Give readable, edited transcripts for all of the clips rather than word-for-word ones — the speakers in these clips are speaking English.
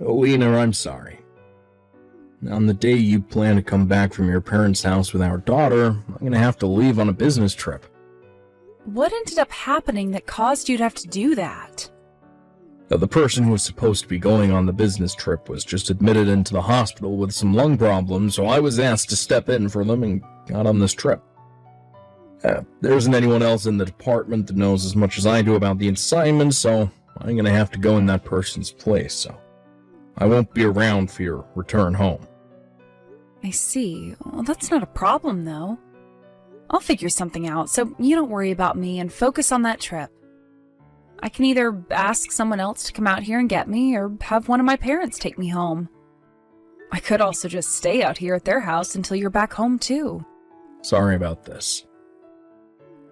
Alina, I'm sorry. On the day you plan to come back from your parents' house with our daughter, I'm gonna have to leave on a business trip. What ended up happening that caused you to have to do that? The person who was supposed to be going on the business trip was just admitted into the hospital with some lung problems, so I was asked to step in for them and got on this trip. There isn't anyone else in the department that knows as much as I do about the assignment, so I'm gonna have to go in that person's place, so I won't be around for your return home. I see. Well, that's not a problem, though. I'll figure something out, so you don't worry about me and focus on that trip. I can either ask someone else to come out here and get me, or have one of my parents take me home. I could also just stay out here at their house until you're back home, too. Sorry about this.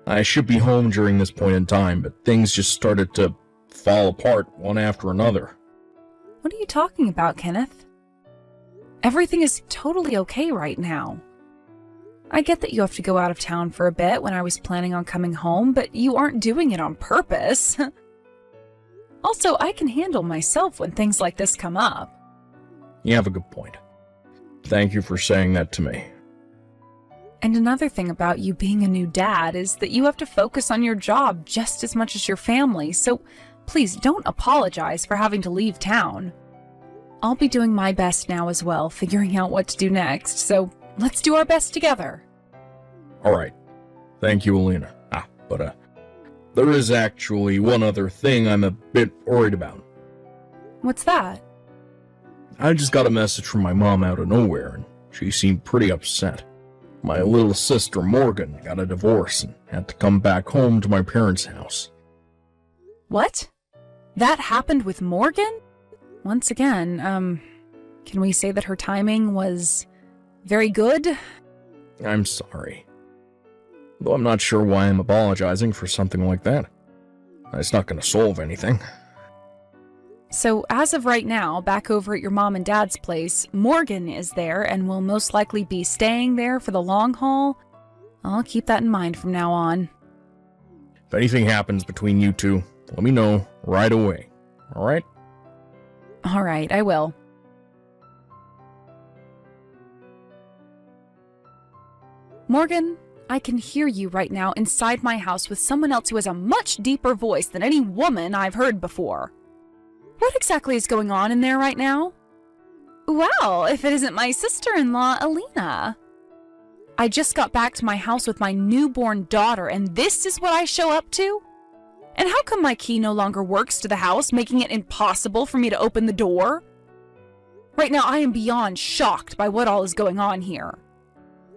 I should be home during this point in time, but things just started to fall apart one after another. What are you talking about, Kenneth? Everything is totally okay right now. I get that you have to go out of town for a bit when I was planning on coming home, but you aren't doing it on purpose. Also, I can handle myself when things like this come up. You have a good point. Thank you for saying that to me. And another thing about you being a new dad is that you have to focus on your job just as much as your family, so please don't apologize for having to leave town. I'll be doing my best now as well, figuring out what to do next, so let's do our best together. Alright. Thank you, Alina. But there is actually one other thing I'm a bit worried about. What's that? I just got a message from my mom out of nowhere, and she seemed pretty upset. My little sister Morgan got a divorce and had to come back home to my parents' house. What? That happened with Morgan? Once again, can we say that her timing was very good? I'm sorry. Though I'm not sure why I'm apologizing for something like that. It's not going to solve anything. So, as of right now, back over at your mom and dad's place, Morgan is there and will most likely be staying there for the long haul. I'll keep that in mind from now on. If anything happens between you two, let me know right away. Alright? Alright, I will. Morgan, I can hear you right now inside my house with someone else who has a much deeper voice than any woman I've heard before. What exactly is going on in there right now? Well, if it isn't my sister-in-law, Alina. I just got back to my house with my newborn daughter, and this is what I show up to? And how come my key no longer works to the house, making it impossible for me to open the door? Right now, I am beyond shocked by what all is going on here.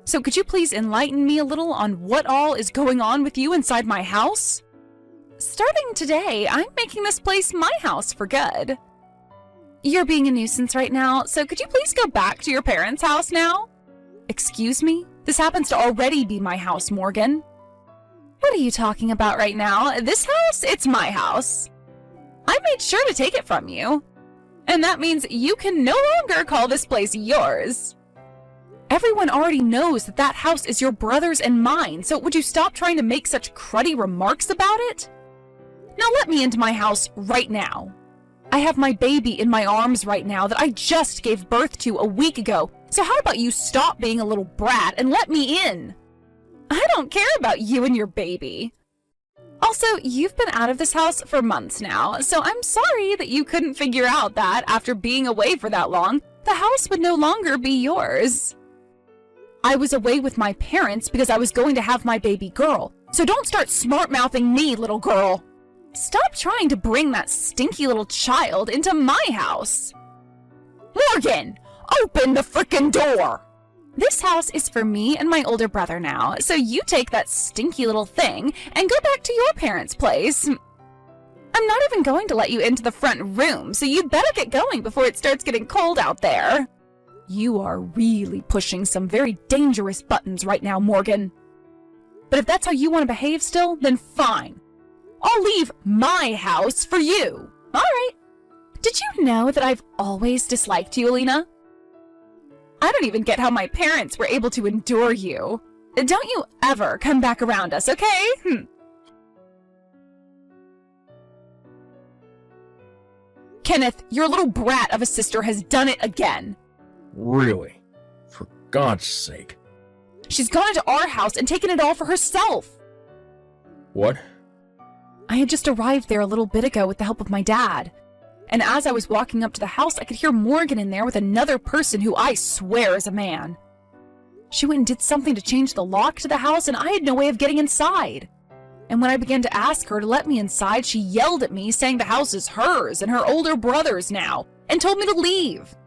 So could you please enlighten me a little on what all is going on with you inside my house? Starting today, I'm making this place my house for good. You're being a nuisance right now, so could you please go back to your parents' house now? Excuse me? This happens to already be my house, Morgan. What are you talking about right now? This house? It's my house. I made sure to take it from you. And that means you can no longer call this place yours. Everyone already knows that that house is your brother's and mine, so would you stop trying to make such cruddy remarks about it? Now let me into my house right now. I have my baby in my arms right now that I just gave birth to a week ago, so how about you stop being a little brat and let me in? I don't care about you and your baby. Also, you've been out of this house for months now, so I'm sorry that you couldn't figure out that after being away for that long, the house would no longer be yours. I was away with my parents because I was going to have my baby girl, so don't start smart-mouthing me, little girl. Stop trying to bring that stinky little child into my house. Morgan, open the frickin' door! This house is for me and my older brother now, so you take that stinky little thing and go back to your parents' place. I'm not even going to let you into the front room, so you'd better get going before it starts getting cold out there. You are really pushing some very dangerous buttons right now, Morgan. But if that's how you want to behave still, then fine. I'll leave my house for you. All right. Did you know that I've always disliked you, Alina? I don't even get how my parents were able to endure you. Don't you ever come back around us, okay? Kenneth, your little brat of a sister has done it again. Really? For God's sake. She's gone into our house and taken it all for herself. What? I had just arrived there a little bit ago with the help of my dad. And as I was walking up to the house, I could hear Morgan in there with another person who I swear is a man. She went and did something to change the lock to the house, and I had no way of getting inside. And when I began to ask her to let me inside, she yelled at me, saying the house is hers and her older brother's now, and told me to leave.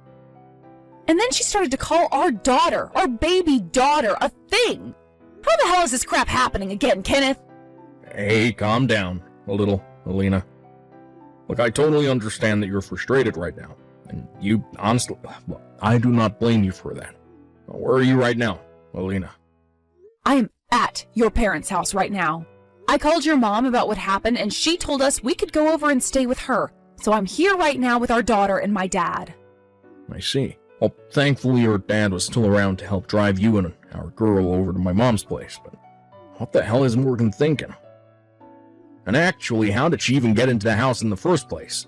And then she started to call our daughter, our baby daughter, a thing. How the hell is this crap happening again, Kenneth? Hey, calm down a little, Alina. Look, I totally understand that you're frustrated right now. And you, honestly, well, I do not blame you for that. Where are you right now, Alina? I am at your parents' house right now. I called your mom about what happened, and she told us we could go over and stay with her. So I'm here right now with our daughter and my dad. I see. Well, thankfully your dad was still around to help drive you and our girl over to my mom's place, but what the hell is Morgan thinking? And actually, how did she even get into the house in the first place?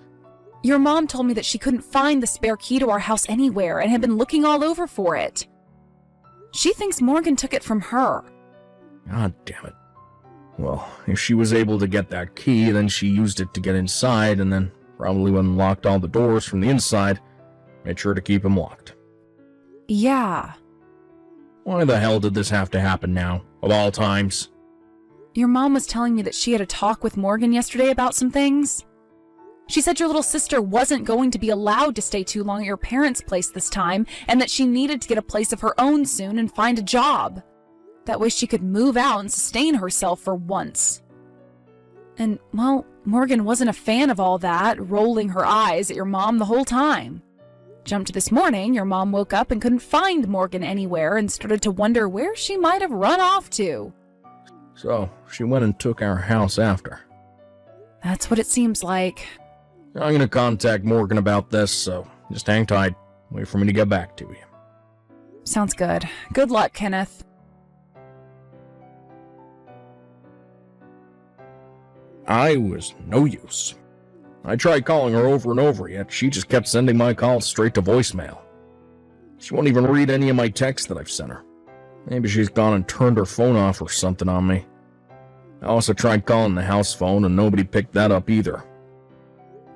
Your mom told me that she couldn't find the spare key to our house anywhere and had been looking all over for it. She thinks Morgan took it from her. God damn it. Well, if she was able to get that key, then she used it to get inside, and then probably went and locked all the doors from the inside, made sure to keep them locked. Yeah. Why the hell did this have to happen now, of all times? Your mom was telling me that she had a talk with Morgan yesterday about some things. She said your little sister wasn't going to be allowed to stay too long at your parents' place this time, and that she needed to get a place of her own soon and find a job. That way she could move out and sustain herself for once. And, well, Morgan wasn't a fan of all that, rolling her eyes at your mom the whole time. Jump to this morning, your mom woke up and couldn't find Morgan anywhere and started to wonder where she might have run off to. So, she went and took our house after. That's what it seems like. I'm gonna contact Morgan about this, so just hang tight. Wait for me to get back to you. Sounds good. Good luck, Kenneth. I was no use. I tried calling her over and over, yet she just kept sending my calls straight to voicemail. She won't even read any of my texts that I've sent her. Maybe she's gone and turned her phone off or something on me. I also tried calling the house phone and nobody picked that up either.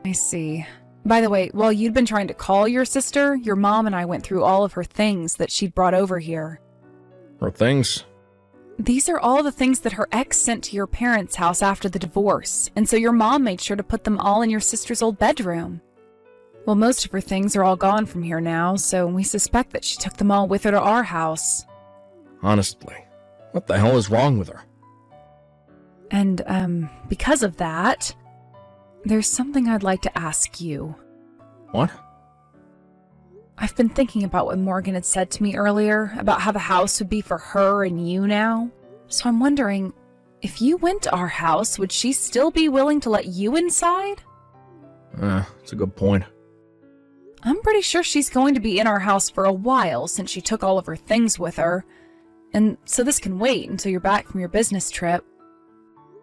I see. By the way, while you'd been trying to call your sister, your mom and I went through all of her things that she'd brought over here. Her things? These are all the things that her ex sent to your parents' house after the divorce, and so your mom made sure to put them all in your sister's old bedroom. Well, most of her things are all gone from here now, so we suspect that she took them all with her to our house. Honestly, what the hell is wrong with her? And, because of that, there's something I'd like to ask you. What? I've been thinking about what Morgan had said to me earlier, about how the house would be for her and you now. So I'm wondering, if you went to our house, would she still be willing to let you inside? It's a good point. I'm pretty sure she's going to be in our house for a while since she took all of her things with her. And so this can wait until you're back from your business trip.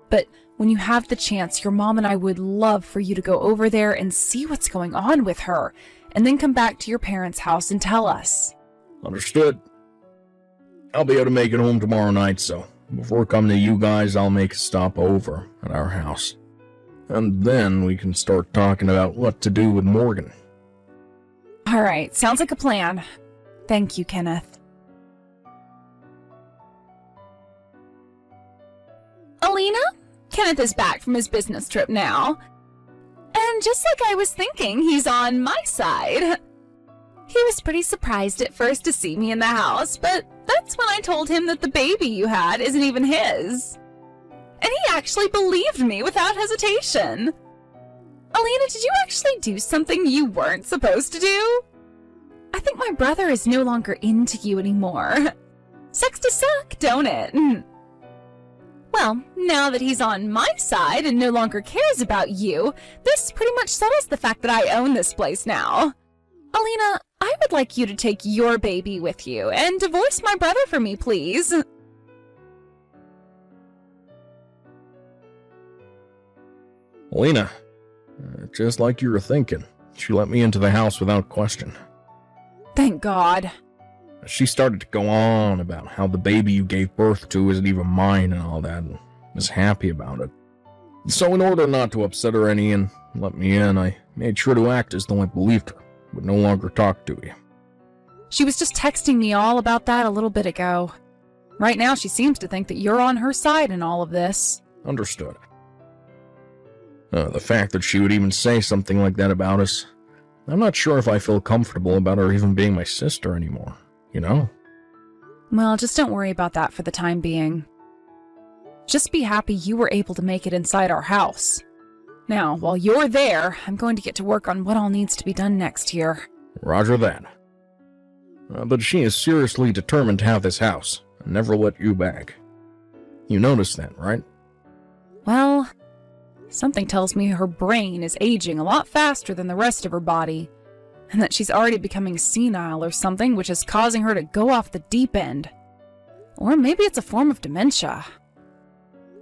But when you have the chance, your mom and I would love for you to go over there and see what's going on with her, and then come back to your parents' house and tell us. Understood. I'll be able to make it home tomorrow night, so before coming to you guys, I'll make a stop over at our house. And then we can start talking about what to do with Morgan. All right, sounds like a plan. Thank you, Kenneth. Alina? Kenneth is back from his business trip now. And just like I was thinking, he's on my side. He was pretty surprised at first to see me in the house, but that's when I told him that the baby you had isn't even his. And he actually believed me without hesitation. Alina, did you actually do something you weren't supposed to do? I think my brother is no longer into you anymore. Sucks to suck, don't it? Well, now that he's on my side and no longer cares about you, this pretty much settles the fact that I own this place now. Alina, I would like you to take your baby with you and divorce my brother for me, please. Alina, just like you were thinking. She let me into the house without question. Thank God. She started to go on about how the baby you gave birth to isn't even mine and all that, and was happy about it. So in order not to upset her any and let me in, I made sure to act as though I believed her, would no longer talk to you. She was just texting me all about that a little bit ago. Right now she seems to think that you're on her side in all of this. Understood. The fact that she would even say something like that about us, I'm not sure if I feel comfortable about her even being my sister anymore, you know? Well, just don't worry about that for the time being. Just be happy you were able to make it inside our house. Now, while you're there, I'm going to get to work on what all needs to be done next here. Roger that. But she is seriously determined to have this house, and never let you back. You noticed that, right? Well, something tells me her brain is aging a lot faster than the rest of her body, and that she's already becoming senile or something, which is causing her to go off the deep end. Or maybe it's a form of dementia.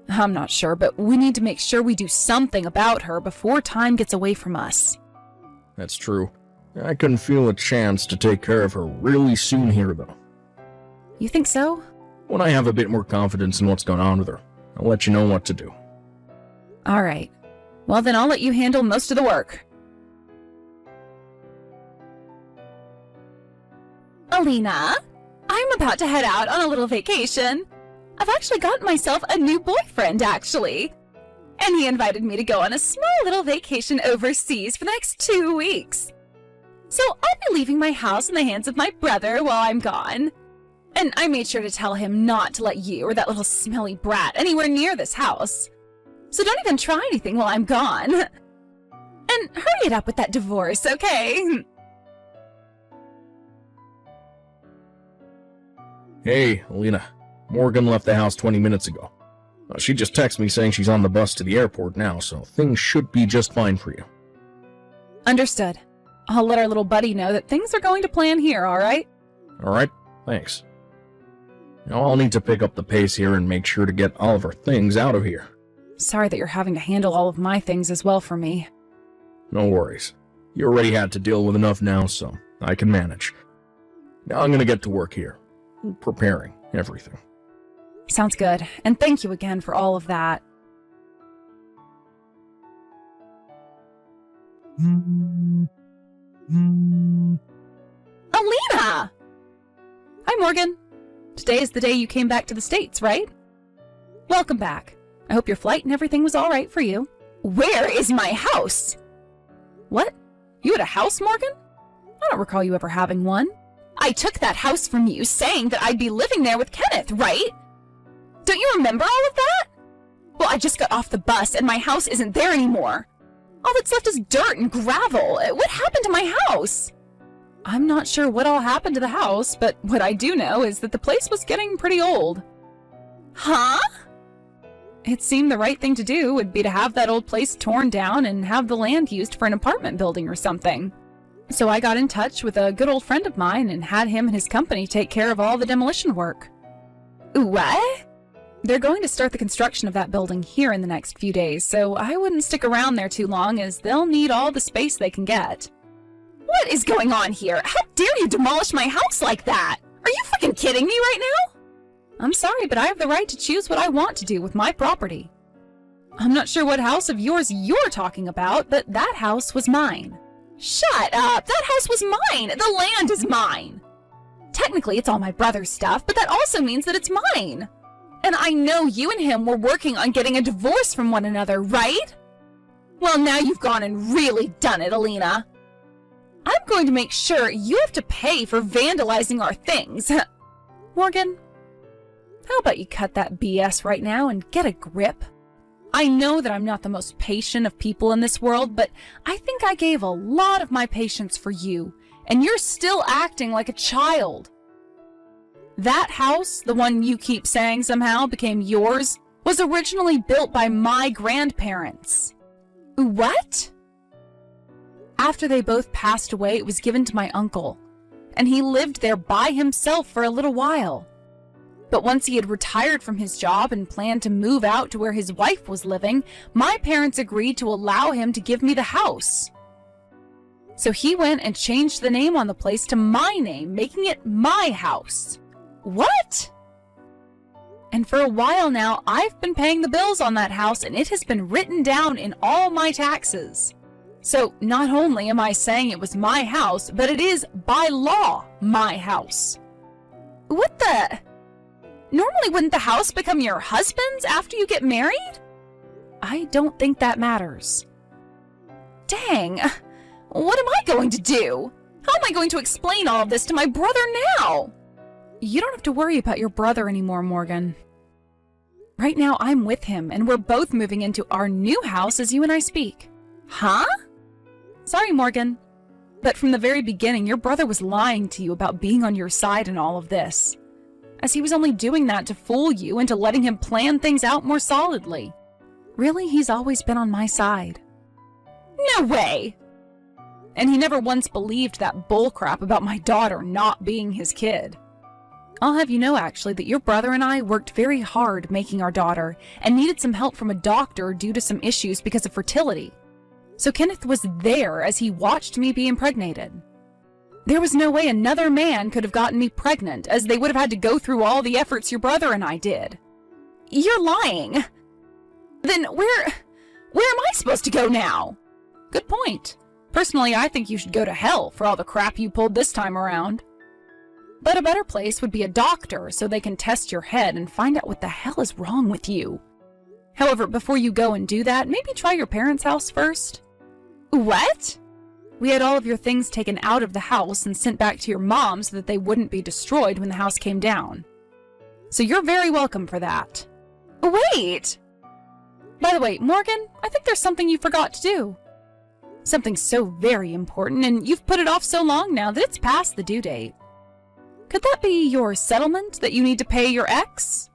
I'm not sure, but we need to make sure we do something about her before time gets away from us. That's true. I can feel a chance to take care of her really soon here, though. You think so? When I have a bit more confidence in what's going on with her, I'll let you know what to do. All right. Well, then I'll let you handle most of the work. Alina, I'm about to head out on a little vacation. I've actually gotten myself a new boyfriend, actually. And he invited me to go on a small little vacation overseas for the next 2 weeks. So I'll be leaving my house in the hands of my brother while I'm gone. And I made sure to tell him not to let you or that little smelly brat anywhere near this house. So don't even try anything while I'm gone. And hurry it up with that divorce, okay? Hey, Alina. Morgan left the house 20 minutes ago. She just texted me saying she's on the bus to the airport now, so things should be just fine for you. Understood. I'll let our little buddy know that things are going to plan here, alright? Alright, thanks. Now I'll need to pick up the pace here and make sure to get all of our things out of here. Sorry that you're having to handle all of my things as well for me. No worries. You already had to deal with enough now, so I can manage. Now I'm gonna get to work here, preparing everything. Sounds good, and thank you again for all of that. Alina! Hi, Morgan. Today is the day you came back to the States, right? Welcome back. I hope your flight and everything was all right for you. Where is my house? What? You had a house, Morgan? I don't recall you ever having one. I took that house from you saying that I'd be living there with Kenneth, right? Don't you remember all of that? Well, I just got off the bus and my house isn't there anymore. All that's left is dirt and gravel. What happened to my house? I'm not sure what all happened to the house, but what I do know is that the place was getting pretty old. Huh? It seemed the right thing to do would be to have that old place torn down and have the land used for an apartment building or something. So I got in touch with a good old friend of mine and had him and his company take care of all the demolition work. What? They're going to start the construction of that building here in the next few days, so I wouldn't stick around there too long as they'll need all the space they can get. What is going on here? How dare you demolish my house like that? Are you fucking kidding me right now? I'm sorry, but I have the right to choose what I want to do with my property. I'm not sure what house of yours you're talking about, but that house was mine. Shut up! That house was mine! The land is mine! Technically, it's all my brother's stuff, but that also means that it's mine! And I know you and him were working on getting a divorce from one another, right? Well, now you've gone and really done it, Alina. I'm going to make sure you have to pay for vandalizing our things. Morgan, how about you cut that BS right now and get a grip? I know that I'm not the most patient of people in this world, but I think I gave a lot of my patience for you, and you're still acting like a child. That house, the one you keep saying somehow became yours, was originally built by my grandparents. What? After they both passed away, it was given to my uncle, and he lived there by himself for a little while. But once he had retired from his job and planned to move out to where his wife was living, my parents agreed to allow him to give me the house. So he went and changed the name on the place to my name, making it my house. What? And for a while now, I've been paying the bills on that house, and it has been written down in all my taxes. So not only am I saying it was my house, but it is, by law, my house. What the? Normally, wouldn't the house become your husband's after you get married? I don't think that matters. Dang, what am I going to do? How am I going to explain all of this to my brother now? You don't have to worry about your brother anymore, Morgan. Right now, I'm with him, and we're both moving into our new house as you and I speak. Huh? Sorry, Morgan. But from the very beginning, your brother was lying to you about being on your side in all of this, as he was only doing that to fool you into letting him plan things out more solidly. Really, he's always been on my side. No way! And he never once believed that bullcrap about my daughter not being his kid. I'll have you know, actually, that your brother and I worked very hard making our daughter and needed some help from a doctor due to some issues because of fertility. So Kenneth was there as he watched me be impregnated. There was no way another man could have gotten me pregnant, as they would have had to go through all the efforts your brother and I did. You're lying. Then where am I supposed to go now? Good point. Personally, I think you should go to hell for all the crap you pulled this time around. But a better place would be a doctor so they can test your head and find out what the hell is wrong with you. However, before you go and do that, maybe try your parents' house first. What? We had all of your things taken out of the house and sent back to your mom so that they wouldn't be destroyed when the house came down. So you're very welcome for that. Wait! By the way, Morgan, I think there's something you forgot to do. Something so very important, and you've put it off so long now that it's past the due date. Could that be your settlement that you need to pay your ex?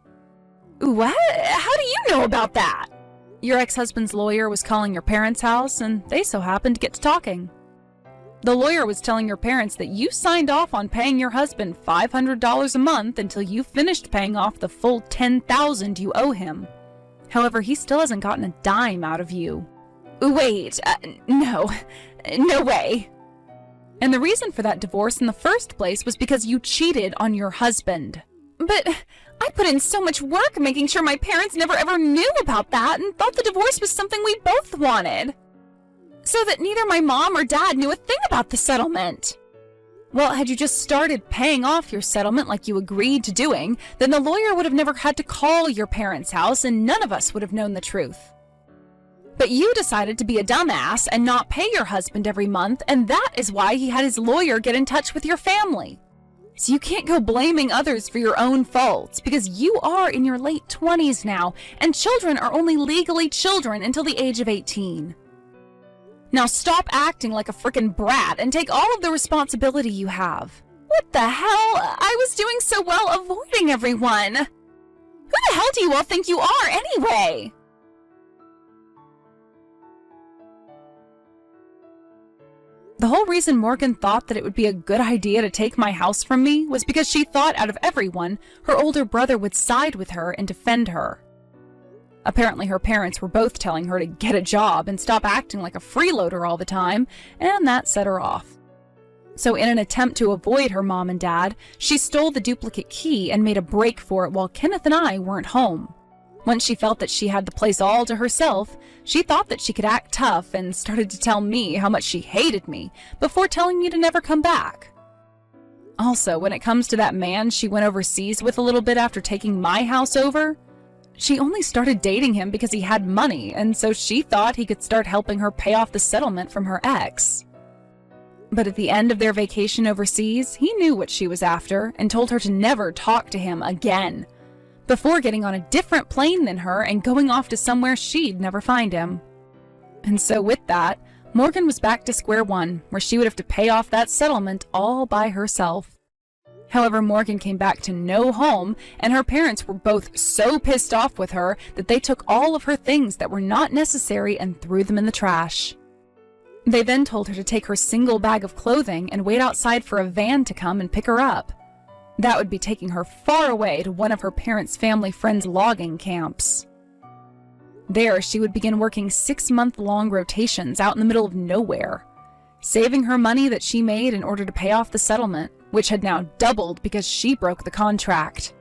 What? How do you know about that? Your ex-husband's lawyer was calling your parents' house, and they so happened to get to talking. The lawyer was telling your parents that you signed off on paying your husband $500 a month until you finished paying off the full $10,000 you owe him. However, he still hasn't gotten a dime out of you. Wait, no way. And the reason for that divorce in the first place was because you cheated on your husband. But I put in so much work making sure my parents never ever knew about that and thought the divorce was something we both wanted. So that neither my mom or dad knew a thing about the settlement. Well, had you just started paying off your settlement like you agreed to doing, then the lawyer would have never had to call your parents' house and none of us would have known the truth. But you decided to be a dumbass and not pay your husband every month, and that is why he had his lawyer get in touch with your family. So you can't go blaming others for your own faults, because you are in your late 20s now, and children are only legally children until the age of 18. Now stop acting like a frickin' brat and take all of the responsibility you have. What the hell? I was doing so well avoiding everyone. Who the hell do you all think you are anyway? The whole reason Morgan thought that it would be a good idea to take my house from me was because she thought out of everyone, her older brother would side with her and defend her. Apparently her parents were both telling her to get a job and stop acting like a freeloader all the time, and that set her off. So in an attempt to avoid her mom and dad, she stole the duplicate key and made a break for it while Kenneth and I weren't home. Once she felt that she had the place all to herself, she thought that she could act tough and started to tell me how much she hated me before telling me to never come back. Also, when it comes to that man she went overseas with a little bit after taking my house over, she only started dating him because he had money, and so she thought he could start helping her pay off the settlement from her ex. But at the end of their vacation overseas, he knew what she was after and told her to never talk to him again, before getting on a different plane than her and going off to somewhere she'd never find him. And so with that, Morgan was back to square one, where she would have to pay off that settlement all by herself. However, Morgan came back to no home, and her parents were both so pissed off with her that they took all of her things that were not necessary and threw them in the trash. They then told her to take her single bag of clothing and wait outside for a van to come and pick her up. That would be taking her far away to one of her parents' family friends' logging camps. There, she would begin working 6-month-long rotations out in the middle of nowhere. saving her money that she made in order to pay off the settlement, which had now doubled because she broke the contract.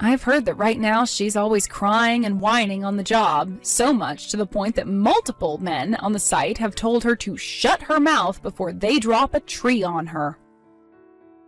I've heard that right now she's always crying and whining on the job, so much to the point that multiple men on the site have told her to shut her mouth before they drop a tree on her.